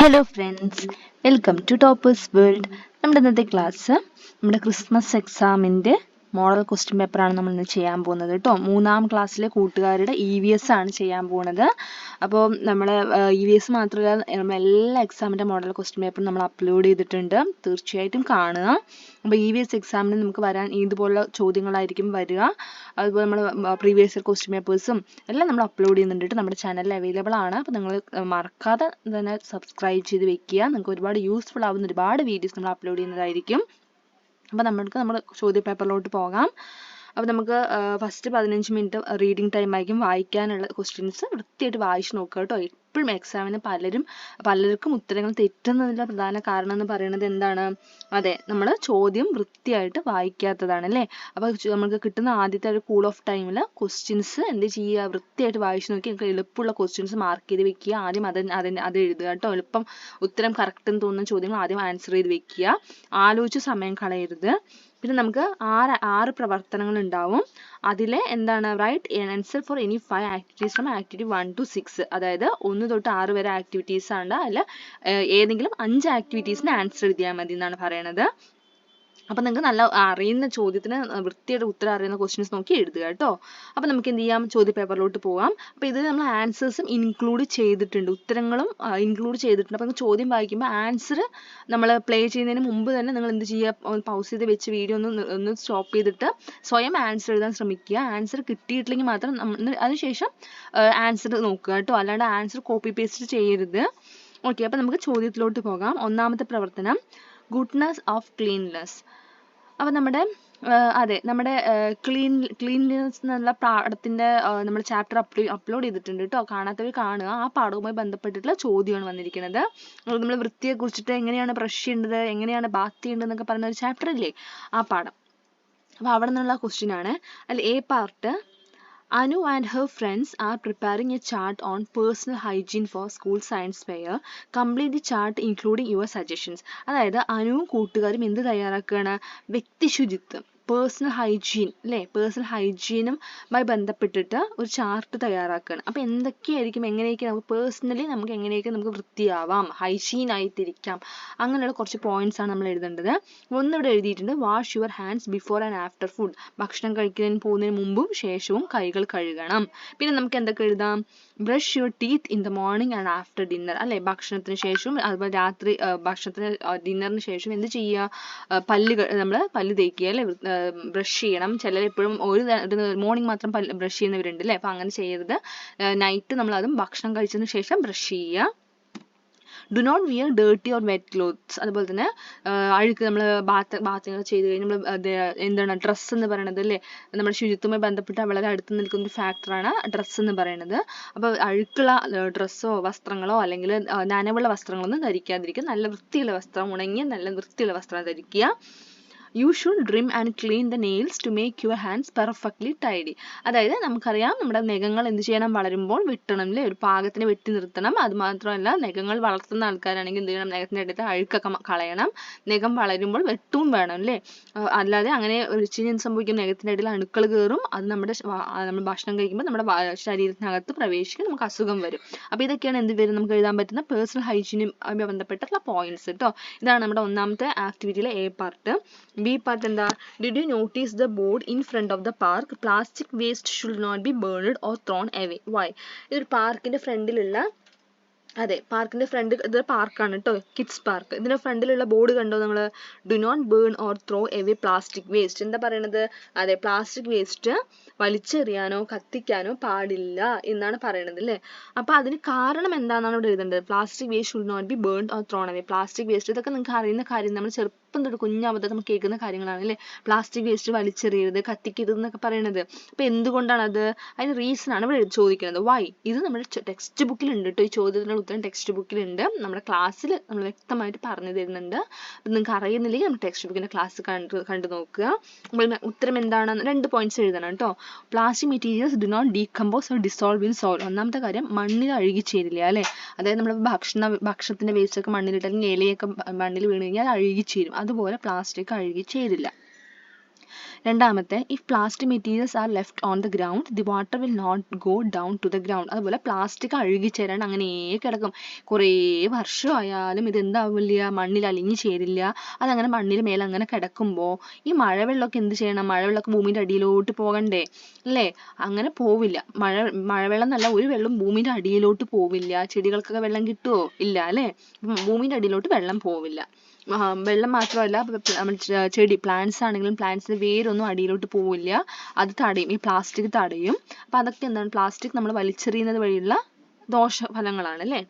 Hello friends, welcome to toppers world. നമ്മുടെ ഇന്നത്തെ class നമ്മുടെ ക്രിസ്മസ് എക്സാമിൻ്റെ മോഡൽ ക്വസ്റ്റ്യൻ പേപ്പറാണ് നമ്മൾ ഇന്ന് ചെയ്യാൻ പോകുന്നത് കേട്ടോ. 3ാം ക്ലാസ്സിലെ കൂട്ടുകാരുടെ EVS ആണ് ചെയ്യാൻ പോകുന്നത്. അപ്പോൾ നമ്മൾ EVS മാത്രമല്ല, നമ്മൾ എല്ലാ എക്സാമിൻ്റെ മോഡൽ ക്വസ്റ്റ്യൻ പേപ്പറും നമ്മൾ അപ്ലോഡ് ചെയ്തിട്ടുണ്ട്. തീർച്ചയായിട്ടും കാണുക. അപ്പോൾ EVS എക്സാമിന് നമുക്ക് വരാൻ ഇതുപോലുള്ള ചോദ്യങ്ങളായിരിക്കും വരിക. അതുപോലെ നമ്മൾ പ്രീവിയസ് ഇയർ ക്വസ്റ്റ്യൻ പേപ്പേഴ്സും എല്ലാം നമ്മൾ അപ്ലോഡ് ചെയ്യുന്നുണ്ട്. നമ്മുടെ ചാനലിൽ അവൈലബിൾ ആണ്. അപ്പോൾ നിങ്ങൾ മറക്കാതെ തന്നെ സബ്സ്ക്രൈബ് ചെയ്ത് വെക്കുക. നിങ്ങൾക്ക് ഒരുപാട് യൂസ്ഫുൾ ആവുന്ന ഒരുപാട് വീഡിയോസ് നമ്മൾ അപ്ലോഡ് ചെയ്യുന്നതായിരിക്കും. അപ്പോൾ നമ്മുടെ ചോദ്യ പേപ്പറിലോട്ട് പോകാം. അപ്പോൾ നമുക്ക് ഫസ്റ്റ് 15 മിനിറ്റ് റീഡിങ് ടൈം ആയിരിക്കും. വായിക്കാനുള്ള ക്വസ്റ്റ്യൻസ് വൃത്തിയായിട്ട് വായിച്ച് നോക്കുക കേട്ടോ. എപ്പോഴും എക്സാമിന് പലർക്കും ഉത്തരങ്ങൾ തെറ്റുന്നതിൻ്റെ പ്രധാന കാരണം എന്ന് പറയുന്നത് എന്താണ്? അതെ, നമ്മൾ ചോദ്യം വൃത്തിയായിട്ട് വായിക്കാത്തതാണ് അല്ലേ. അപ്പോൾ നമുക്ക് കിട്ടുന്ന ആദ്യത്തെ ഒരു കൂൾ ഓഫ് ടൈമിൽ ക്വസ്റ്റ്യൻസ് എന്ത് ചെയ്യുക? വൃത്തിയായിട്ട് വായിച്ച് നോക്കി നിങ്ങൾക്ക് എളുപ്പമുള്ള ക്വസ്റ്റ്യൻസ് മാർക്ക് ചെയ്ത് വെക്കുക. ആദ്യം അത് എഴുതുക കേട്ടോ. എളുപ്പം ഉത്തരം കറക്റ്റ് എന്ന് തോന്നുന്ന ചോദ്യങ്ങൾ ആദ്യം ആൻസർ ചെയ്ത് വെക്കുക. ആലോചിച്ച് സമയം കളയരുത്. പിന്നെ നമുക്ക് ആറ് പ്രവർത്തനങ്ങൾ ഉണ്ടാവും. അതിലെ എന്താണ്? Write answer for any 5 activities from activity 1 to 6. അതായത് 1 തൊട്ട് 6 വരെ ആക്ടിവിറ്റീസ് ആണ്. അല്ല, ഏതെങ്കിലും 5 ആക്ടിവിറ്റീസിന് ആൻസർ എഴുതിയാൽ മതി എന്നാണ് പറയണത്. അപ്പം നിങ്ങൾക്ക് നല്ല അറിയുന്ന ചോദ്യത്തിന് വൃത്തിയുടെ ഉത്തരം അറിയുന്ന ക്വസ്റ്റ്യൻസ് നോക്കി എഴുതുക കേട്ടോ. അപ്പം നമുക്ക് എന്ത് ചെയ്യാം? ചോദ്യ പേപ്പറിലോട്ട് പോകാം. അപ്പോൾ ഇത് നമ്മൾ ആൻസേഴ്സും ഇൻക്ലൂഡ് ചെയ്തിട്ടുണ്ട്, ഉത്തരങ്ങളും ഇൻക്ലൂഡ് ചെയ്തിട്ടുണ്ട്. അപ്പം ചോദ്യം വായിക്കുമ്പോൾ ആൻസർ നമ്മൾ പ്ലേ ചെയ്യുന്നതിന് മുമ്പ് തന്നെ നിങ്ങൾ എന്ത് ചെയ്യുക? പൗസ് ചെയ്ത് വെച്ച് വീഡിയോ ഒന്ന് സ്റ്റോപ്പ് ചെയ്തിട്ട് സ്വയം ആൻസർ എഴുതാൻ ശ്രമിക്കുക. ആൻസർ കിട്ടിയിട്ടില്ലെങ്കിൽ മാത്രം അതിനുശേഷം ആൻസർ നോക്കുക കേട്ടോ. അല്ലാണ്ട് ആൻസർ കോപ്പി പേസ്റ്റ് ചെയ്യരുത്. ഓക്കെ, അപ്പം നമുക്ക് ചോദ്യത്തിലോട്ട് പോകാം. ഒന്നാമത്തെ പ്രവർത്തനം, ഗുഡ്നെസ് ഓഫ് ക്ലീൻനെസ്. അപ്പം നമ്മുടെ ക്ലീൻലിനെസ് എന്നുള്ള പാഠത്തിൻ്റെ നമ്മൾ ചാപ്റ്റർ അപ്ലോഡ് ചെയ്തിട്ടുണ്ട് കേട്ടോ. കാണാത്തവർ കാണുക. ആ പാഠവുമായി ബന്ധപ്പെട്ടിട്ടുള്ള ചോദ്യമാണ് വന്നിരിക്കുന്നത്. നമ്മൾ വൃത്തിയെ കുറിച്ചിട്ട് എങ്ങനെയാണ് ബ്രഷ് ചെയ്യേണ്ടത്, എങ്ങനെയാണ് ബാത്ത് ചെയ്യേണ്ടത് എന്നൊക്കെ പറയുന്ന ഒരു ചാപ്റ്റർ ഇല്ലേ, ആ പാഠം. അപ്പോൾ അവിടെ നിന്നുള്ള ക്വസ്റ്റ്യൻ ആണ്. അതിൽ A part, Anu and her friends are preparing a chart on personal hygiene for school science fair. Complete the chart including your suggestions. അതായത് അനുവും കൂട്ടുകാരും എന്ത് തയ്യാറാക്കുകയാണ്? വ്യക്തിശുചിത്വം, പേഴ്സണൽ ഹൈജീൻ അല്ലേ, പേഴ്സണൽ ഹൈജീനുമായി ബന്ധപ്പെട്ടിട്ട് ഒരു ചാർട്ട് തയ്യാറാക്കുകയാണ്. അപ്പോൾ എന്തൊക്കെയായിരിക്കും, എങ്ങനെയൊക്കെ നമുക്ക് എങ്ങനെയൊക്കെ നമുക്ക് വൃത്തിയാവാം, ഹൈജീൻ ആയിട്ടിരിക്കാം, അങ്ങനെയുള്ള കുറച്ച് പോയിന്റ്സ് ആണ് നമ്മൾ എഴുതേണ്ടത്. ഒന്നിവിടെ എഴുതിയിട്ടുണ്ട്, wash your hands before and after food. ഭക്ഷണം കഴിക്കുന്നതിന് പോകുന്നതിന് മുമ്പും ശേഷവും കൈകൾ കഴുകണം. പിന്നെ നമുക്ക് എന്തൊക്കെ എഴുതാം? Brush your teeth in the morning and after dinner അല്ലേ, ഭക്ഷണത്തിന് ശേഷവും അതുപോലെ രാത്രി ഡിന്നറിന് ശേഷം എന്ത് ചെയ്യുക? നമ്മൾ പല്ല് തേക്കുക അല്ലേ, ബ്രഷ് ചെയ്യണം. ചിലർ എപ്പോഴും മോർണിംഗ് മാത്രം ബ്രഷ് ചെയ്യുന്നവരുണ്ട് അല്ലേ. അപ്പം അങ്ങനെ ചെയ്യരുത്. നൈറ്റ് നമ്മൾ അതും ഭക്ഷണം കഴിച്ചതിന് ശേഷം ബ്രഷ് ചെയ്യുക. Do not wear dirty or wet clothes. അതുപോലെ തന്നെ അഴുക്ക് നമ്മൾ ബാത്തിങ് ചെയ്ത് കഴിഞ്ഞ് നമ്മൾ എന്താണ് ഡ്രസ്സ് എന്ന് പറയുന്നത് അല്ലേ, നമ്മുടെ ശുചിത്വവുമായി ബന്ധപ്പെട്ട് വളരെ അടുത്ത് നിൽക്കുന്ന ഒരു ഫാക്ടറാണ് ഡ്രസ്സ് എന്ന് പറയുന്നത്. അപ്പോൾ അഴുക്കുള്ള ഡ്രസ്സോ വസ്ത്രങ്ങളോ അല്ലെങ്കിൽ നനവുള്ള വസ്ത്രങ്ങളൊന്നും ധരിക്കാതിരിക്കുക. നല്ല വൃത്തിയുള്ള വസ്ത്രം, ഉണങ്ങിയ നല്ല വൃത്തിയുള്ള വസ്ത്രം ധരിക്കുക. You should trim and clean the nails to make your hands perfectly tidy. അതായത് നമുക്കറിയാം, നമ്മുടെ നഖങ്ങൾ എന്ത് ചെയ്യണം? വളരുമ്പോൾ വെട്ടണം അല്ലേ, ഒരു പാകത്തിന് വെട്ടി നിർത്തണം. അത് മാത്രമല്ല, നഖങ്ങൾ വളർത്തുന്ന ആൾക്കാരാണെങ്കിൽ എന്ത് ചെയ്യണം? നഖത്തിൻ്റെ അടുത്ത് അഴുക്കൊക്കെ കളയണം. നഖം വളരുമ്പോൾ വെട്ടും വേണം അല്ലേ. അല്ലാതെ അങ്ങനെ വെച്ച് കഴിഞ്ഞാൽ സംഭവിക്കും, നഖത്തിൻ്റെ ഇടയിൽ അണുക്കൾ കയറും. അത് നമ്മൾ ഭക്ഷണം കഴിക്കുമ്പോൾ നമ്മുടെ ശരീരത്തിനകത്ത് പ്രവേശിക്കും, നമുക്ക് അസുഖം വരും. അപ്പോൾ ഇതൊക്കെയാണ് എന്ത് വരും നമുക്ക് എഴുതാൻ പറ്റുന്ന പേഴ്സണൽ ഹൈജീനുമായി ബന്ധപ്പെട്ടുള്ള പോയിന്റ്സ് കേട്ടോ. ഇതാണ് നമ്മുടെ ഒന്നാമത്തെ ആക്ടിവിറ്റിയിലെ എ പാർട്ട്. ബി പാർട്ട് എന്താ? Did you notice the board in front of the park? Plastic waste should not be burned or thrown away. Why? ഇതൊരു പാർക്കിന്റെ ഫ്രണ്ടിലുള്ള, അതെ പാർക്കിന്റെ ഫ്രണ്ട്, ഇത് പാർക്കാണ് കേട്ടോ, കിഡ്സ് പാർക്ക്. ഇതിന്റെ ഫ്രണ്ടിലുള്ള ബോർഡ് കണ്ടോ നിങ്ങൾ? Do not burn or throw away plastic waste. എന്താ പറയണത്? അതെ, പ്ലാസ്റ്റിക് വേസ്റ്റ് വലിച്ചെറിയാനോ കത്തിക്കാനോ പാടില്ല എന്നാണ് പറയണത് അല്ലേ. അപ്പൊ അതിന് കാരണം എന്താണെന്നാണ് ഇവിടെ എഴുതേണ്ടത്? Plastic waste should not be burned or thrown away. Plastic waste, ഇതൊക്കെ നിങ്ങൾക്ക് അറിയുന്ന കാര്യം, നമ്മൾ ചെറുപ്പം തൊട്ട് കുഞ്ഞാവത്തെ നമ്മൾ കേൾക്കുന്ന കാര്യങ്ങളാണ് അല്ലേ. പ്ലാസ്റ്റിക് വേസ്റ്റ് വലിച്ചെറിയരുത്, കത്തിക്കരുത് എന്നൊക്കെ പറയണത്. അപ്പൊ എന്തുകൊണ്ടാണ് അത്? അതിന് റീസൺ ആണ് ഇവിടെ ചോദിക്കുന്നത്. വൈ? ഇത് നമ്മുടെ ടെക്സ്റ്റ് ബുക്കിലുണ്ട് കേട്ടോ. ഈ ചോദ്യത്തിനുള്ള ഉത്തരം ടെക്സ്റ്റ് ബുക്കിലുണ്ട്. നമ്മുടെ ക്ലാസ്സിൽ നമ്മൾ വ്യക്തമായിട്ട് പറഞ്ഞു തരുന്നുണ്ട്. അപ്പം നിങ്ങൾക്ക് അറിയുന്നില്ലെങ്കിൽ നമ്മുടെ ടെക്സ്റ്റ് ബുക്കിന്റെ ക്ലാസ് കണ്ടു നോക്കുക. ഉത്തരം എന്താണെന്ന് 2 പോയിന്റ്സ് എഴുതണം കേട്ടോ. Plastic materials do not decompose or dissolve in soil. ഒന്നാമത്തെ കാര്യം, മണ്ണിൽ അഴുകി ചേരില്ല അല്ലേ. അതായത് നമ്മൾ ഭക്ഷണത്തിന്റെ വേസ്റ്റ് ഒക്കെ മണ്ണിലിട്ട് അല്ലെങ്കിൽ ഇലയൊക്കെ മണ്ണിൽ വീണ് കഴിഞ്ഞാൽ അത് അഴുകി ചേരും. അതുപോലെ പ്ലാസ്റ്റിക് അഴുകി ചേരില്ല. രണ്ടാമത്തെ, if plastic materials are left on the ground the water will not go down to the ground. അതുപോലെ പ്ലാസ്റ്റിക് അഴുകിച്ചേരാണ്ട് അങ്ങനെ കിടക്കും. കുറേ വർഷമായാലും ഇത് എന്താവില്ല, മണ്ണിൽ അലിഞ്ഞു ചേരില്ല. അതങ്ങനെ മണ്ണിന് മേലെ അങ്ങനെ കിടക്കുമ്പോൾ ഈ മഴവെള്ളമൊക്കെ എന്ത് ചെയ്യണം? മഴവെള്ളമൊക്കെ ഭൂമിയുടെ അടിയിലോട്ട് പോകണ്ടേ അല്ലേ? അങ്ങനെ പോവില്ല. മഴവെള്ളം എന്നല്ല, ഒരു വെള്ളം ഭൂമിയുടെ അടിയിലോട്ട് പോവില്ല. ചെടികൾക്കൊക്കെ വെള്ളം കിട്ടുമോ? ഇല്ല അല്ലേ? ഭൂമിയുടെ അടിയിലോട്ട് വെള്ളം പോവില്ല. വെള്ളം മാത്രമല്ല, നമ്മൾ ചെടി പ്ലാന്റ്സ് ആണെങ്കിലും പ്ലാന്റ്സിന്റെ വേരൊന്നും അടിയിലോട്ട് പോവില്ല. അത് തടയും, ഈ പ്ലാസ്റ്റിക് തടയും. അപ്പൊ അതൊക്കെ എന്താണ്? പ്ലാസ്റ്റിക് നമ്മൾ വലിച്ചെറിയുന്നത് വഴിയുള്ള ദോഷഫലങ്ങളാണ് അല്ലേ?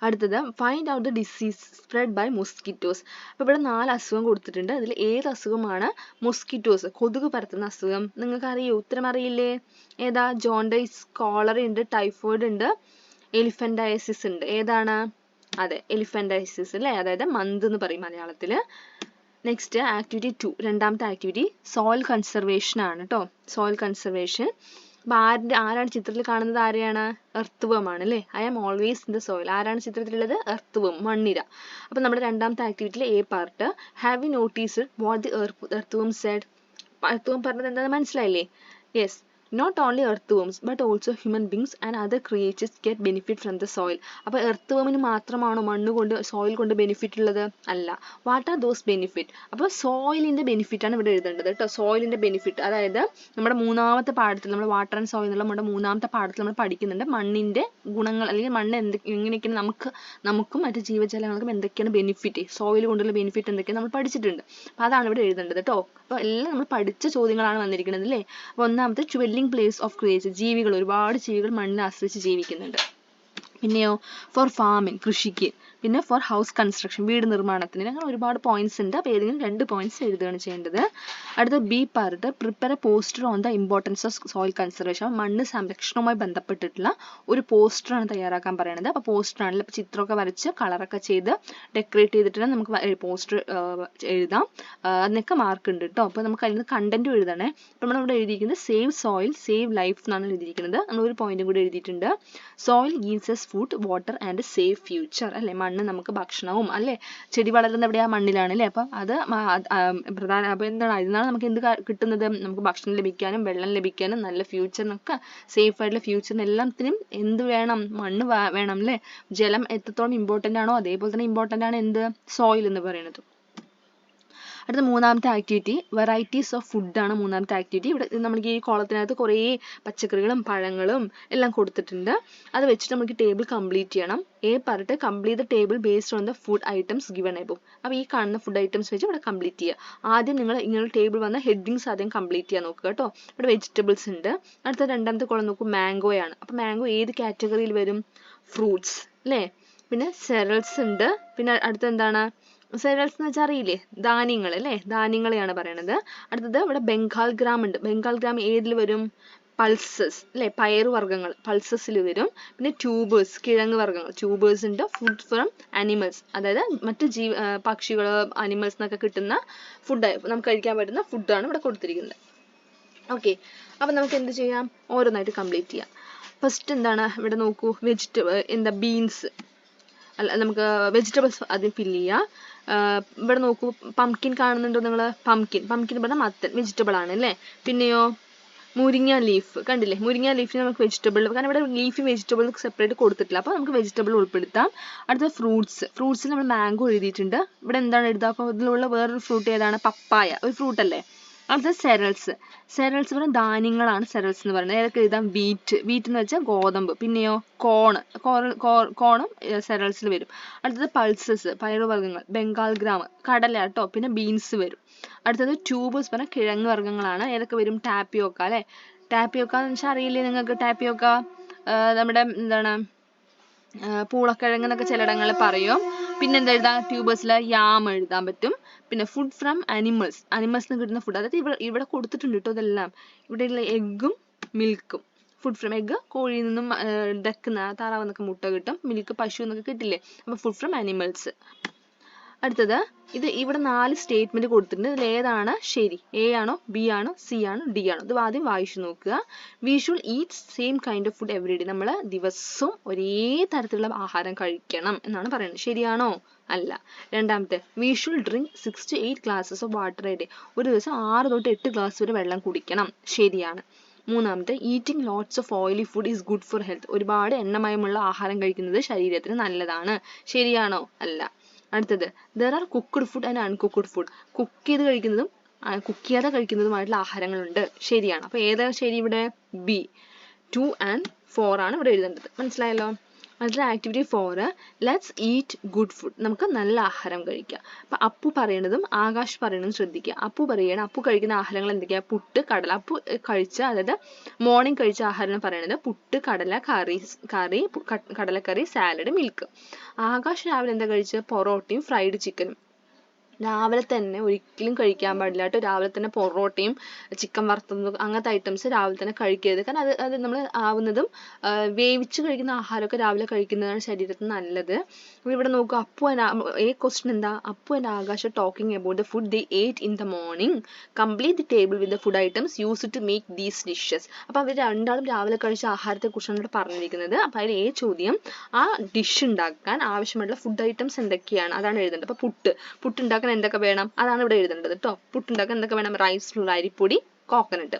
അടുത്തത്, find out the disease spread by mosquitoes. അപ്പൊ ഇവിടെ 4 അസുഖം കൊടുത്തിട്ടുണ്ട്. അതിൽ ഏത് അസുഖമാണ് മൊസ്കിറ്റോസ്, കൊതുക് പരത്തുന്ന അസുഖം? നിങ്ങൾക്ക് അറിയോ? ഉത്തരം അറിയില്ലേ? ഏതാ? ജോണ്ടൈസ്, കോളറ ഉണ്ട്, ടൈഫോയിഡ് ഉണ്ട്, എലിഫന്റൈസിസ് ഉണ്ട്. ഏതാണ്? അതെ, എലിഫന്റൈസിസ് അല്ലേ? അതായത് മന്ത് എന്ന് പറയും മലയാളത്തില്. നെക്സ്റ്റ് ആക്ടിവിറ്റി 2, രണ്ടാമത്തെ ആക്ടിവിറ്റി സോയിൽ കൺസർവേഷൻ ആണ് കേട്ടോ. Soil conservation. അപ്പൊ ആരാണ് ചിത്രത്തിൽ കാണുന്നത്? ആരെയാണ്? എർത്ത് ആണ് അല്ലേ? I am always in the soil. ആരാണ് ചിത്രത്തിലുള്ളത്? എർത്ത് വർം, മണ്ണിര. അപ്പൊ നമ്മുടെ രണ്ടാമത്തെ ആക്ടിവിറ്റിയിലെ A part, have you noticed what the earth worm said? Earth worm പറഞ്ഞത് എന്താണെന്ന് മനസ്സിലായില്ലേ? Yes, not only earthworms but also human beings and other creatures get benefit from the soil. അപ്പോൾ earthwormന് മാത്രമാണോ മണ്ണ് കൊണ്ട്, സോയിൽ കൊണ്ട് ബെനിഫിറ്റ് ഉള്ളത്? അല്ല. What are those benefit? അപ്പോൾ സോയിലിന്റെ ബെനിഫിറ്റ് ആണ് ഇവിടെ എഴുതേണ്ടത് കേട്ടോ. സോയിലിന്റെ ബെനിഫിറ്റ്, അതായത് നമ്മുടെ മൂന്നാമത്തെ പാഠത്തിൽ, നമ്മുടെ വാട്ടർ ആൻഡ് സോയിൽ എന്നുള്ള നമ്മുടെ മൂന്നാമത്തെ പാഠത്തിൽ നമ്മൾ പഠിക്കുന്നുണ്ട് മണ്ണിന്റെ ഗുണങ്ങൾ, അല്ലെങ്കിൽ മണ്ണ് എങ്ങനെയൊക്കെയാണ് നമുക്കും മറ്റു ജീവജാലങ്ങൾക്കും എന്തൊക്കെയാണ് ബെനിഫിറ്റ്, സോയിൽ കൊണ്ടുള്ള ബെനിഫിറ്റ് എന്തൊക്കെയാണ് നമ്മൾ പഠിച്ചിട്ടുണ്ട്. അപ്പോൾ അതാണ് ഇവിടെ എഴുതേണ്ടത് കേട്ടോ. അപ്പോൾ എല്ലാം നമ്മൾ പഠിച്ച ചോദ്യങ്ങളാണ് വന്നിരിക്കുന്നത് അല്ലേ? അപ്പോൾ ഒന്നാമത്തെ, dwelling place of creatures, ജീവികൾ, ഒരുപാട് ജീവികൾ മണ്ണിനെ ആശ്രയിച്ച് ജീവിക്കുന്നുണ്ട്. പിന്നെയോ ഫോർ ഫാമിംഗ്, കൃഷിക്ക്. പിന്നെ ഫോർ ഹൗസ് കൺസ്ട്രക്ഷൻ, വീട് നിർമ്മാണത്തിന്. അങ്ങനെ ഒരുപാട് പോയിന്റ്സ് ഉണ്ട്. അപ്പോൾ ഏതെങ്കിലും 2 പോയിന്റ്സ് എഴുതുകയാണ് ചെയ്യേണ്ടത്. അടുത്ത B part, prepare A poster on the importance of soil conservation. മണ്ണ് സംരക്ഷണവുമായി ബന്ധപ്പെട്ടിട്ടുള്ള ഒരു പോസ്റ്ററാണ് തയ്യാറാക്കാൻ പറയുന്നത്. അപ്പോൾ പോസ്റ്റർ ആണെങ്കിൽ ഇപ്പോൾ ചിത്രമൊക്കെ വരച്ച് കളറൊക്കെ ചെയ്ത് ഡെക്കറേറ്റ് ചെയ്തിട്ട് നമുക്ക് പോസ്റ്റർ എഴുതാം. അതിനൊക്കെ മാർക്ക് ഉണ്ട് കേട്ടോ. അപ്പോൾ നമുക്ക് അതിൽ നിന്ന് കണ്ടന്റും എഴുതണേ. അപ്പോൾ നമ്മളിവിടെ എഴുതിയിരിക്കുന്നത് സേവ് സോയിൽ സേവ് ലൈഫ് എന്നാണ് എഴുതിയിരിക്കുന്നത്. നമ്മൾ ഒരു പോയിന്റും കൂടി എഴുതിയിട്ടുണ്ട്. Soil gives us food, water and save future അല്ലേ? മണ്ണ് നമുക്ക് ഭക്ഷണവും അല്ലേ? ചെടി വളരുന്നത് എവിടെയാ? മണ്ണിലാണ് അല്ലേ? അപ്പം അത് പ്രധാന, അപ്പോൾ എന്താണ്, അതിനാണ് നമുക്ക് എന്ത് കിട്ടുന്നത്? നമുക്ക് ഭക്ഷണം ലഭിക്കാനും വെള്ളം ലഭിക്കാനും നല്ല ഫ്യൂച്ചറിനൊക്കെ, സേഫ് ആയിട്ടുള്ള ഫ്യൂച്ചറിന് എല്ലാത്തിനും എന്ത് വേണം? മണ്ണ് വേണം അല്ലേ? ജലം എത്രത്തോളം ഇമ്പോർട്ടൻ്റ് ആണോ അതേപോലെ തന്നെ ഇമ്പോർട്ടൻ്റ് ആണ് എന്ത്? സോയിൽ എന്ന് പറയുന്നത്. അടുത്ത മൂന്നാമത്തെ ആക്ടിവിറ്റി വെറൈറ്റീസ് ഓഫ് ഫുഡാണ് മൂന്നാമത്തെ ആക്ടിവിറ്റി. ഇവിടെ നമുക്ക് ഈ കോളത്തിനകത്ത് കുറേ പച്ചക്കറികളും പഴങ്ങളും എല്ലാം കൊടുത്തിട്ടുണ്ട്. അത് വെച്ചിട്ട് നമുക്ക് ടേബിൾ കംപ്ലീറ്റ് ചെയ്യണം. A part, complete the table based on the food items given above. അപ്പോൾ ഈ കാണുന്ന ഫുഡ് ഐറ്റംസ് വെച്ച് ഇവിടെ കംപ്ലീറ്റ് ചെയ്യുക. ആദ്യം നിങ്ങൾ ഇങ്ങനെ ടേബിൾ വന്ന ഹെഡിങ്സ് ആദ്യം കംപ്ലീറ്റ് ചെയ്യാൻ നോക്കുക കേട്ടോ. ഇവിടെ വെജിറ്റബിൾസ് ഉണ്ട്. അടുത്ത രണ്ടാമത്തെ കോളം നോക്കൂ, മാംഗോയാണ്. അപ്പോൾ മാംഗോ ഏത് കാറ്റഗറിയിൽ വരും? ഫ്രൂട്ട്സ് അല്ലേ? പിന്നെ സെറൽസ് ഉണ്ട്. പിന്നെ അടുത്ത എന്താണ്? സെറൽസ് എന്ന് വെച്ചാൽ അറിയില്ലേ? ധാന്യങ്ങൾ അല്ലേ? ധാന്യങ്ങളെയാണ് പറയണത്. അടുത്തത് ഇവിടെ ബംഗാൾ ഗ്രാം ഉണ്ട്. ബംഗാൾ ഗ്രാം ഏതിൽ വരും? പൾസസ് അല്ലേ? പയറു വർഗ്ഗങ്ങൾ പൾസസിൽ വരും. പിന്നെ ട്യൂബേഴ്സ്, കിഴങ്ങ് വർഗ്ഗങ്ങൾ ട്യൂബേഴ്സ് ഉണ്ട്. ഫുഡ് ഫ്രം ആനിമൽസ്, അതായത് മറ്റ് പക്ഷികൾ, ആനിമൽസ് എന്നൊക്കെ കിട്ടുന്ന ഫുഡ്, നമുക്ക് കഴിക്കാൻ പറ്റുന്ന ഫുഡാണ് ഇവിടെ കൊടുത്തിരിക്കുന്നത്. ഓക്കെ, അപ്പം നമുക്ക് എന്ത് ചെയ്യാം? ഓരോന്നായിട്ട് കംപ്ലീറ്റ് ചെയ്യാം. ഫസ്റ്റ് എന്താണ്? ഇവിടെ നോക്കൂ, ബീൻസ് അല്ല, നമുക്ക് വെജിറ്റബിൾസ് ആദ്യം ഫില്ല് ചെയ്യാം. ഇവിടെ നോക്കൂ, പംകിൻ കാണുന്നുണ്ടോ നിങ്ങൾ? പംകിൻ പറഞ്ഞാൽ മത്തൻ, വെജിറ്റബിൾ ആണ് അല്ലേ? പിന്നെയോ മുരിങ്ങ ലീഫ് കണ്ടില്ലേ? മുരിങ്ങ ലീഫിന് നമുക്ക് വെജിറ്റബിൾ, കാരണം ഇവിടെ ലീഫി വെജിറ്റബിൾ സെപ്പറേറ്റ് കൊടുത്തിട്ടില്ല, അപ്പോൾ നമുക്ക് വെജിറ്റബിൾ ഉൾപ്പെടുത്താം. അടുത്ത ഫ്രൂട്ട്സിൽ നമ്മൾ മാംഗോ എഴുതിയിട്ടുണ്ട്. ഇവിടെ എന്താണ് എഴുതുക? അപ്പോൾ ഇതിലുള്ള വേറൊരു ഫ്രൂട്ട് ഏതാണ്? പപ്പായ, ഒരു ഫ്രൂട്ട് അല്ലേ? അടുത്തത് സെറൽസ് പറഞ്ഞാൽ ധാന്യങ്ങളാണ് സെറൽസ് എന്ന് പറയുന്നത്. ഏതൊക്കെ എഴുതാം? വീറ്റ് എന്ന് വെച്ചാൽ ഗോതമ്പ്. പിന്നെയോ കോണും സെറൽസിൽ വരും. അടുത്തത് പൾസസ്, പയറുവർഗ്ഗങ്ങൾ. ബംഗാൾ ഗ്രാം, കടല കേട്ടോ. പിന്നെ ബീൻസ് വരും. അടുത്തത് ട്യൂബേഴ്സ് പറഞ്ഞാൽ കിഴങ്ങ് വർഗ്ഗങ്ങളാണ്. ഏതൊക്കെ വരും? ടാപ്പിയോക്ക അല്ലേ? ടാപ്പിയോക്ക എന്ന് വെച്ചാൽ അറിയില്ലേ നിങ്ങൾക്ക്? ടാപ്പിയോക്ക നമ്മുടെ എന്താണ്, പൂളക്കിഴങ്ങ് എന്നൊക്കെ ചിലയിടങ്ങളിൽ പറയും. പിന്നെ എന്താ എഴുതാം? ട്യൂബേഴ്സിൽ യാം എഴുതാൻ പറ്റും. പിന്നെ ഫുഡ് ഫ്രം അനിമൽസിന് കിട്ടുന്ന ഫുഡ്, അതായത് ഇവിടെ കൊടുത്തിട്ടുണ്ട് കേട്ടോ. ഇതെല്ലാം ഇവിടെയുള്ള എഗ്ഗും മിൽക്കും. ഫുഡ് ഫ്രം എഗ്ഗ്, കോഴിയിൽ നിന്നും ഡക്ക്, താറാവ് എന്നൊക്കെ മുട്ട കിട്ടും. മിൽക്ക്, പശു എന്നൊക്കെ കിട്ടില്ലേ? അപ്പോൾ ഫുഡ് ഫ്രം അനിമൽസ്. അടുത്തത് ഇത് ഇവിടെ 4 സ്റ്റേറ്റ്മെന്റ് കൊടുത്തിട്ടുണ്ട്. ഇതിൽ ഏതാണ് ശരി? എ ആണോ, ബി ആണോ, സി ആണോ, ഡി ആണോ? ഇത് ആദ്യം വായിച്ചു നോക്കുക. We should eat same kind of food every day. നമ്മൾ ദിവസവും ഒരേ തരത്തിലുള്ള ആഹാരം കഴിക്കണം എന്നാണ് പറയുന്നത്. ശരിയാണോ? അല്ല. രണ്ടാമത്തെ, we should drink 6 to 8 glasses of water a day. ഒരു ദിവസം 6 തൊട്ട് 8 ഗ്ലാസ് വരെ വെള്ളം കുടിക്കണം. ശരിയാണ്. മൂന്നാമത്തെ, eating lots of oily food is good for health. ഒരുപാട് എണ്ണമയമുള്ള ആഹാരം കഴിക്കുന്നത് ശരീരത്തിന് നല്ലതാണ്. ശരിയാണോ? അല്ല. അടുത്തത്, there are cooked food and uncooked food. Cook ചെയ്ത് കഴിക്കുന്നതും കുക്ക് ചെയ്യാതെ കഴിക്കുന്നതുമായിട്ടുള്ള ആഹാരങ്ങളുണ്ട്. ശരിയാണ്. അപ്പൊ ഏതാ ശരി ഇവിടെ? ബി. 2 and 4 ആണ് ഇവിടെ എഴുതേണ്ടത്. മനസ്സിലായല്ലോ? അടുത്ത activity 4, let's eat good food. നമുക്ക് നല്ല ആഹാരം കഴിക്കാം. അപ്പൊ അപ്പു പറയണതും ആകാശ് പറയണതും ശ്രദ്ധിക്കുക. അപ്പു പറയണം, അപ്പു കഴിക്കുന്ന ആഹാരങ്ങൾ എന്തൊക്കെയാ? പുട്ട്, കടല. അപ്പു കഴിച്ച, അതായത് മോർണിംഗ് കഴിച്ച ആഹാരം പറയണത് പുട്ട്, കടല, കടലക്കറി, സാലഡ്, മിൽക്ക്. ആകാശ് രാവിലെ എന്താ കഴിച്ചത്? പൊറോട്ടയും ഫ്രൈഡ് ചിക്കനും. രാവിലെ തന്നെ ഒരിക്കലും കഴിക്കാൻ പാടില്ല കേട്ടോ. രാവിലെ തന്നെ പൊറോട്ടയും ചിക്കൻ വറുത്തതും അങ്ങനത്തെ ഐറ്റംസ് രാവിലെ തന്നെ കഴിക്കരുത്. കാരണം അത് നമ്മൾ ആവുന്നതും വേവിച്ച് കഴിക്കുന്ന ആഹാരമൊക്കെ രാവിലെ കഴിക്കുന്നതാണ് ശരീരത്തിന് നല്ലത്. ഇവിടെ നോക്കുക, ക്വസ്റ്റ്യൻ എന്താ? Appu and Akash talking about the food they ate in the morning. Complete the table with the food items used to make these dishes. അപ്പൊ അവർ രണ്ടാളും രാവിലെ കഴിച്ച ആഹാരത്തെ കുറിച്ചാണ് ഇവിടെ പറഞ്ഞിരിക്കുന്നത്. അപ്പൊ അതിൽ ചോദ്യം, ആ ഡിഷ് ഉണ്ടാക്കാൻ ആവശ്യമായിട്ടുള്ള ഫുഡ് ഐറ്റംസ് എന്തൊക്കെയാണ് അതാണ് എഴുതേണ്ടത്. അപ്പൊ പുട്ട് ഉണ്ടാക്കാൻ എന്തൊക്കെ വേണം അതാണ് ഇവിടെ എഴുതേണ്ടത് കേട്ടോ. പുട്ടുണ്ടാക്കാൻ എന്തൊക്കെ വേണം? റൈസിലുള്ള അരിപ്പൊടി, കോക്കനട്ട്.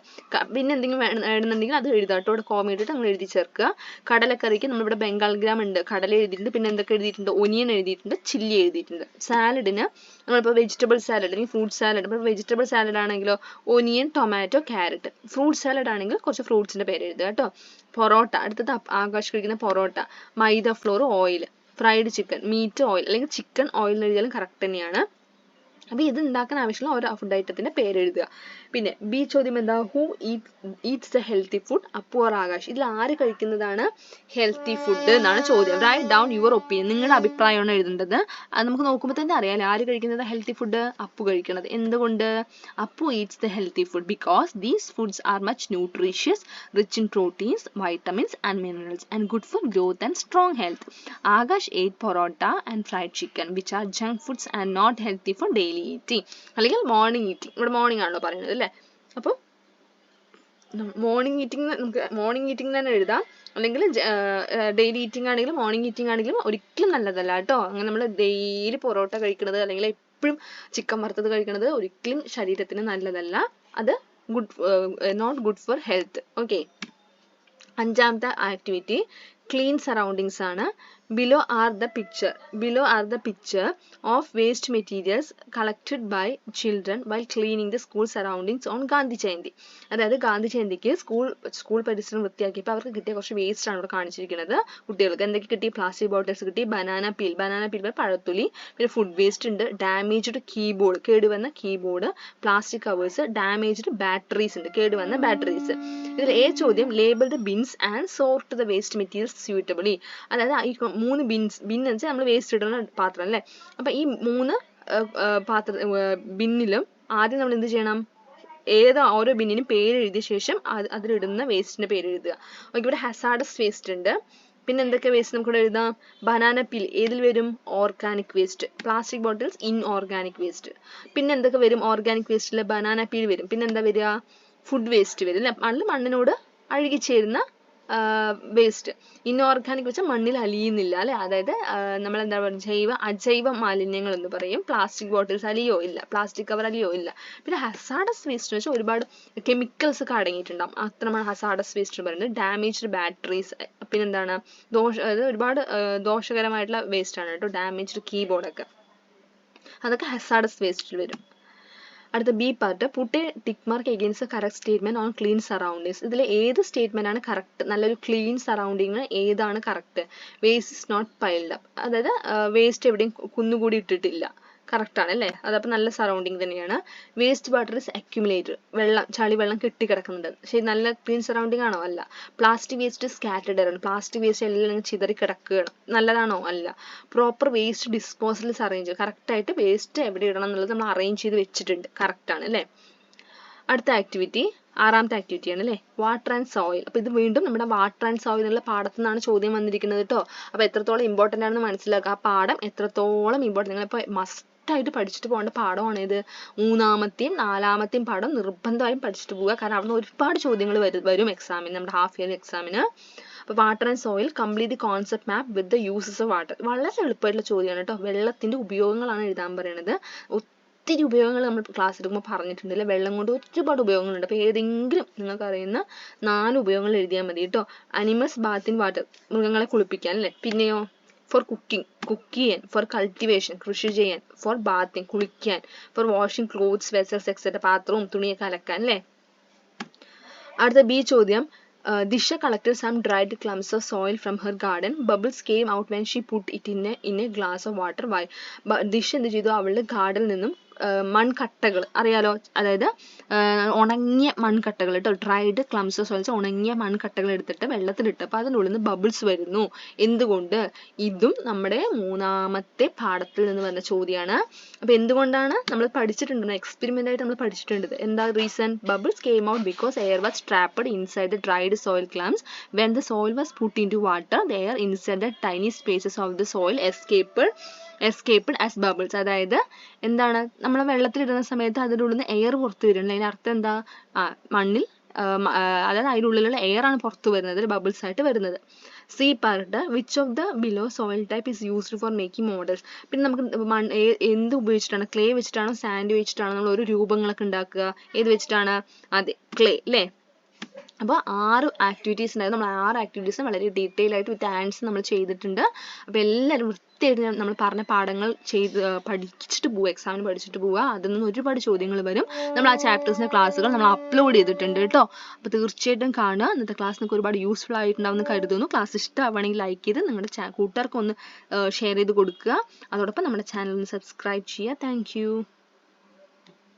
പിന്നെ എന്തെങ്കിലും വേണമെന്നുണ്ടെങ്കിൽ അത് എഴുതാം കേട്ടോ. ഇവിടെ കോമ ഇട്ടിട്ട് നമ്മൾ എഴുതി ചേർക്കുക. കടലക്കറിക്ക് നമ്മളിവിടെ ബംഗാൾ ഗ്രാം ഉണ്ട്, കടല എഴുതിയിട്ടുണ്ട്, പിന്നെ എന്തൊക്കെ എഴുതിയിട്ടുണ്ട്? ഒനിയൻ എഴുതിയിട്ടുണ്ട്, ചില്ലി എഴുതിയിട്ടുണ്ട്. സാലഡിന് നമ്മളിപ്പോൾ വെജിറ്റബിൾ സാലഡ് അല്ലെങ്കിൽ ഫ്രൂട്ട് സാലഡ്. ഇപ്പോൾ വെജിറ്റബിൾ സാലഡ് ആണെങ്കിലോ onion, tomato, carrot. Fruit salad ആണെങ്കിൽ കുറച്ച് ഫ്രൂട്ട്സിന്റെ പേര് എഴുതുക കേട്ടോ. പൊറോട്ട, അടുത്തത് ആകാശ് കഴിക്കുന്ന parotta, maida flour, oil. Fried chicken, meat oil അല്ലെങ്കിൽ ചിക്കൻ ഓയിൽ എഴുതിയാലും കറക്റ്റ് തന്നെയാണ്. അപ്പൊ ഇത് ഉണ്ടാക്കാൻ ആവശ്യമുള്ള ഓരോ ഫുഡ് ഐറ്റത്തിന്റെ പേര് എഴുതുക. പിന്നെ ബി ചോദ്യം എന്താ? Who eats the healthy food? Appu or Akash? ഇതിൽ ആര് കഴിക്കുന്നതാണ് ഹെൽത്തി ഫുഡ് എന്നാണ് ചോദ്യം. Write down your opinion. നിങ്ങളുടെ അഭിപ്രായമാണ് എഴുതേണ്ടത്. അത് നമുക്ക് നോക്കുമ്പോൾ തന്നെ അറിയാലോ ആര് കഴിക്കുന്നത് ഹെൽത്തി ഫുഡ്? അപ്പു കഴിക്കുന്നത്. എന്തുകൊണ്ട്? Appu eats the healthy food because these foods are much nutritious, rich in proteins, vitamins and minerals and good for growth and strong health. Akash ate parotta and fried chicken which are junk foods and not healthy for daily eating. അല്ലെങ്കിൽ morning eating. ഇവിടെ morning ആണല്ലോ പറയുന്നത് അല്ലേ? അപ്പോൾ morning eating നമുക്ക് morning eating തന്നെ എഴുതാം. അല്ലെങ്കിൽ ഡെയിലി ഈറ്റിംഗ് ആണെങ്കിലും മോർണിംഗ് ഈറ്റിംഗ് ആണെങ്കിലും ഒരിക്കലും നല്ലതല്ല കേട്ടോ. അങ്ങനെ നമ്മൾ ഡെയിലി പൊറോട്ട കഴിക്കുന്നത് അല്ലെങ്കിൽ എപ്പോഴും ചിക്കൻ വറുത്തത് കഴിക്കുന്നത് ഒരിക്കലും ശരീരത്തിന് നല്ലതല്ല. അത് not good for health. Okay. അഞ്ചാമത്തെ ആക്ടിവിറ്റി ക്ലീൻ സറൗണ്ടിങ്സ് ആണ്. Below are the picture of waste materials collected by children while cleaning the school surroundings on Gandhi Jayanti. അതായത് ഗാന്ധി ജയന്തിക്ക് സ്കൂൾ പരിസരം വൃത്തിയാക്കിയപ്പോൾ അവർക്ക് കിട്ടിയ കുറച്ച് വേസ്റ്റ് ആണ് ഇവിടെ കാണിച്ചിരിക്കുന്നത്. കുട്ടികൾക്ക് എന്തൊക്കെ കിട്ടി? പ്ലാസ്റ്റിക് ബോട്ടിൽസ് കിട്ടി, ബനാന പീൽ പഴത്തൊലി, പിന്നെ ഫുഡ് വേസ്റ്റ് ഉണ്ട്, ഡാമേജ്ഡ് കീബോർഡ്, കേടുവന്ന keyboard, plastic covers, damaged batteries ഉണ്ട്, കേടുവന്ന ബാറ്ററീസ്. ഇതിൽ ചോദ്യം, label the bins and sort the waste materials suitably. അതായത് ഈ 3 ബിൻസ് എന്ന് വെച്ചാൽ നമ്മൾ വേസ്റ്റ് ഇടുന്ന പാത്രം അല്ലേ? അപ്പൊ ഈ 3 ബിന്നിലും ആദ്യം നമ്മൾ എന്ത് ചെയ്യണം? ഓരോ ബിന്നിനും പേര് എഴുതിയ ശേഷം അതിലിടുന്ന വേസ്റ്റിന്റെ പേര് എഴുതുക. ഓക്കെ. ഇവിടെ ഹസാർഡസ് വേസ്റ്റ് ഉണ്ട്. പിന്നെ എന്തൊക്കെ വേസ്റ്റ് നമുക്ക് എഴുതാം? ബനാന പീൽ ഏതിൽ വരും? Organic waste. Plastic bottles inorganic waste. പിന്നെ എന്തൊക്കെ വരും ഓർഗാനിക് വേസ്റ്റിൽ? ബനാന പീൽ വരും. പിന്നെ എന്താ വരിക? ഫുഡ് വേസ്റ്റ് വരും അല്ലേ? മണ്ണിനോട് അഴുകിച്ചേരുന്ന വേസ്റ്റ്. ഇൻഓർഗാനിക് വെച്ചാൽ മണ്ണിൽ അലിയുന്നില്ല അല്ലെ? അതായത് നമ്മൾ എന്താ പറയുക, അജൈവ മാലിന്യങ്ങൾ എന്ന് പറയും. പ്ലാസ്റ്റിക് ബോട്ടിൽസ് അലിയോ ഇല്ല, പ്ലാസ്റ്റിക് കവർ അലിയോ ഇല്ല. പിന്നെ ഹസാർഡസ് വേസ്റ്റ് എന്ന് വെച്ചാൽ ഒരുപാട് കെമിക്കൽസ് ഒക്കെ അടങ്ങിയിട്ടുണ്ടാവും. അത്രമാണ് ഹസാർഡസ് വേസ്റ്റ് എന്ന് പറയുന്നത്. ഡാമേജ്ഡ് ബാറ്ററീസ്, പിന്നെന്താണ് അതായത് ഒരുപാട് ദോഷകരമായിട്ടുള്ള വേസ്റ്റ് ആണ് കേട്ടോ. ഡാമേജ്ഡ് കീബോർഡൊക്കെ, അതൊക്കെ ഹസാർഡസ് വേസ്റ്റിൽ വരും. അടുത്ത B part, put a tick mark against the correct statement on clean surroundings. ഇതിൽ ഏത് സ്റ്റേറ്റ്മെന്റ് ആണ് കറക്റ്റ്? നല്ലൊരു ക്ലീൻ സറൗണ്ടിങ് ഏതാണ് correct? Waste is not piled up, അതായത് വേസ്റ്റ് എവിടെയും കുന്നുകൂടി ഇട്ടിട്ടില്ല, കറക്റ്റ് ആണ് അല്ലേ? അതപ്പോൾ നല്ല സറൗണ്ടിങ് തന്നെയാണ്. വേസ്റ്റ് വാട്ടർ ഇസ് അക്യുമുലേറ്റഡ്, ചളി വെള്ളം കെട്ടിക്കിടക്കുന്നുണ്ട്. ശരി, നല്ല ക്ലീൻ സറൗണ്ടിങ് ആണോ? അല്ല. പ്ലാസ്റ്റിക് വേസ്റ്റ് സ്കാറ്റർഡ് ആണ്, പ്ലാസ്റ്റിക് വേസ്റ്റ് എല്ലാം ചിതറി കിടക്കുകയാണ്, നല്ലതാണോ? അല്ല. പ്രോപ്പർ വേസ്റ്റ് ഡിസ്പോസൽസ് അറേഞ്ച്, കറക്റ്റ് ആയിട്ട് വേസ്റ്റ് എവിടെ ഇടണം എന്നുള്ളത് നമ്മൾ അറേഞ്ച് ചെയ്ത് വെച്ചിട്ടുണ്ട്, കറക്റ്റ് ആണ് അല്ലേ? അടുത്ത ആക്ടിവിറ്റി ആറാമത്തെ ആക്ടിവിറ്റി ആണ് അല്ലേ, വാട്ടർ ആൻഡ് സോയിൽ. അപ്പോൾ ഇത് വീണ്ടും നമ്മുടെ വാട്ടർ ആൻഡ് സോയിൽ എന്നുള്ള പാഠത്തിൽ നിന്നാണ് ചോദ്യം വന്നിരിക്കുന്നത് കേട്ടോ. അപ്പോൾ എത്രത്തോളം ഇമ്പോർട്ടൻ്റ് ആണെന്ന് മനസ്സിലാക്കുക. ആ പാഠം എത്രത്തോളം ഇമ്പോർട്ടൻ്റ്, നിങ്ങളിപ്പോൾ മസ്റ്റായിട്ട് പഠിച്ചിട്ട് പോകേണ്ട പാഠമാണ് ഇത്. 3-ാമത്തെയും 4-ാമത്തെയും പാഠം നിർബന്ധമായും പഠിച്ചിട്ട് പോവുക. കാരണം അവിടെ നിന്ന് ഒരുപാട് ചോദ്യങ്ങൾ വരും എക്സാമിന്, നമ്മുടെ ഹാഫ് ഇയർലി എക്സാമിന്. അപ്പോൾ water and soil complete the concept map with the uses of water. വളരെ എളുപ്പമായിട്ടുള്ള ചോദ്യമാണ് കേട്ടോ. വെള്ളത്തിൻ്റെ ഉപയോഗങ്ങളാണ് എഴുതാൻ പറയുന്നത്. ഒത്തിരി ഉപയോഗങ്ങൾ നമ്മൾ ക്ലാസ് എടുക്കുമ്പോൾ പറഞ്ഞിട്ടുണ്ട് അല്ലേ. വെള്ളം കൊണ്ട് ഒരുപാട് ഉപയോഗങ്ങളുണ്ട്. അപ്പോൾ ഏതെങ്കിലും നിങ്ങൾക്ക് അറിയുന്ന 4 ഉപയോഗങ്ങൾ എഴുതിയാൽ മതി കേട്ടോ. അനിമൽസ് ബാത്ത് ഇൻ വാട്ടർ, മൃഗങ്ങളെ കുളിപ്പിക്കാൻ അല്ലേ. പിന്നെയോ ഫോർ കുക്കിംഗ്, കുക്ക് ചെയ്യാൻ. ഫോർ കൾട്ടിവേഷൻ, കൃഷി ചെയ്യാൻ. ഫോർ ബാത്തിങ്, കുളിക്കാൻ. For washing clothes, vessels etcetera, പാത്രവും തുണിയൊക്കെ അലക്കാൻ അല്ലേ. അടുത്ത ബി ചോദ്യം, Disha collected some dried clumps of soil from her garden. Bubbles came out when she put it in a glass of water. Why? Disha എന്ത് ചെയ്തു, അവളുടെ ഗാർഡനിൽ നിന്നും മൺകട്ടകൾ അറിയാലോ, അതായത് ഉണങ്ങിയ മൺകട്ടകൾ കേട്ടോ, ഡ്രൈഡ് ക്ലംസ് ഓഫ് സോയിൽസ്, ഉണങ്ങിയ മൺകട്ടകൾ എടുത്തിട്ട് വെള്ളത്തിലിട്ട് അപ്പോൾ അതിനുള്ളിൽ നിന്ന് ബബിൾസ് വരുന്നു. എന്തുകൊണ്ട്? ഇതും നമ്മുടെ 3-ാമത്തെ പാഠത്തിൽ നിന്ന് വന്ന ചോദ്യമാണ്. അപ്പോൾ എന്തുകൊണ്ടാണ് നമ്മൾ പഠിച്ചിട്ടുണ്ട്, എക്സ്പെരിമെൻ്റ് ആയിട്ട് നമ്മൾ പഠിച്ചിട്ടുണ്ട്. എന്താ reason? Bubbles came out because air was trapped inside the dried soil clumps. When the soil was put into water the air inside the tiny spaces of the soil escaped as bubbles. അതായത് എന്താണ്, നമ്മൾ വെള്ളത്തിലിടുന്ന സമയത്ത് അതിൻ്റെ ഉള്ളിൽ നിന്ന് air പുറത്ത് വരുന്നുണ്ട്. അതിൻ്റെ അർത്ഥം എന്താ? മണ്ണിൽ അതായത് അതിൻ്റെ ഉള്ളിലുള്ള എയർ ആണ് പുറത്ത് വരുന്നത്, ബബിൾസ് ആയിട്ട് വരുന്നത്. C part, which of the below soil type is used for making models. പിന്നെ നമുക്ക് എന്ത് ഉപയോഗിച്ചിട്ടാണ്, ക്ലേ വെച്ചിട്ടാണോ സാൻഡ് വെച്ചിട്ടാണോ നമ്മൾ ഒരു രൂപങ്ങളൊക്കെ ഉണ്ടാക്കുക? ഏത് വെച്ചിട്ടാണ്? അതെ, ക്ലേ അല്ലേ. അപ്പോൾ 6 ആക്ടിവിറ്റീസ് ഉണ്ടായിരുന്നു. നമ്മൾ 6 ആക്ടിവിറ്റീസും വളരെ ഡീറ്റെയിൽ ആയിട്ട് വിത്ത് ആൻസർ നമ്മൾ ചെയ്തിട്ടുണ്ട്. അപ്പോൾ എല്ലാവരും വൃത്തിയായിട്ട് നമ്മൾ പറഞ്ഞ പാഠങ്ങൾ പഠിച്ചിട്ട് പോവുക, എക്സാമിന് പഠിച്ചിട്ട് പോവുക. അതിൽ നിന്ന് ഒരുപാട് ചോദ്യങ്ങൾ വരും. നമ്മൾ ആ ചാപ്റ്റേഴ്സിൻ്റെ ക്ലാസ്സുകൾ നമ്മൾ അപ്ലോഡ് ചെയ്തിട്ടുണ്ട് കേട്ടോ. അപ്പോൾ തീർച്ചയായിട്ടും കാണുക. ഇന്നത്തെ ക്ലാസ് നിങ്ങൾക്ക് ഒരുപാട് യൂസ്ഫുൾ ആയിട്ടുണ്ടാവുമെന്ന് കരുതുന്നു. ക്ലാസ് ഇഷ്ടമാണെങ്കിൽ ലൈക്ക് ചെയ്ത് നിങ്ങളുടെ കൂട്ടുകാർക്ക് ഒന്ന് ഷെയർ ചെയ്ത് കൊടുക്കുക. അതോടൊപ്പം നമ്മുടെ ചാനൽ ഒന്ന് സബ്സ്ക്രൈബ് ചെയ്യുക. താങ്ക്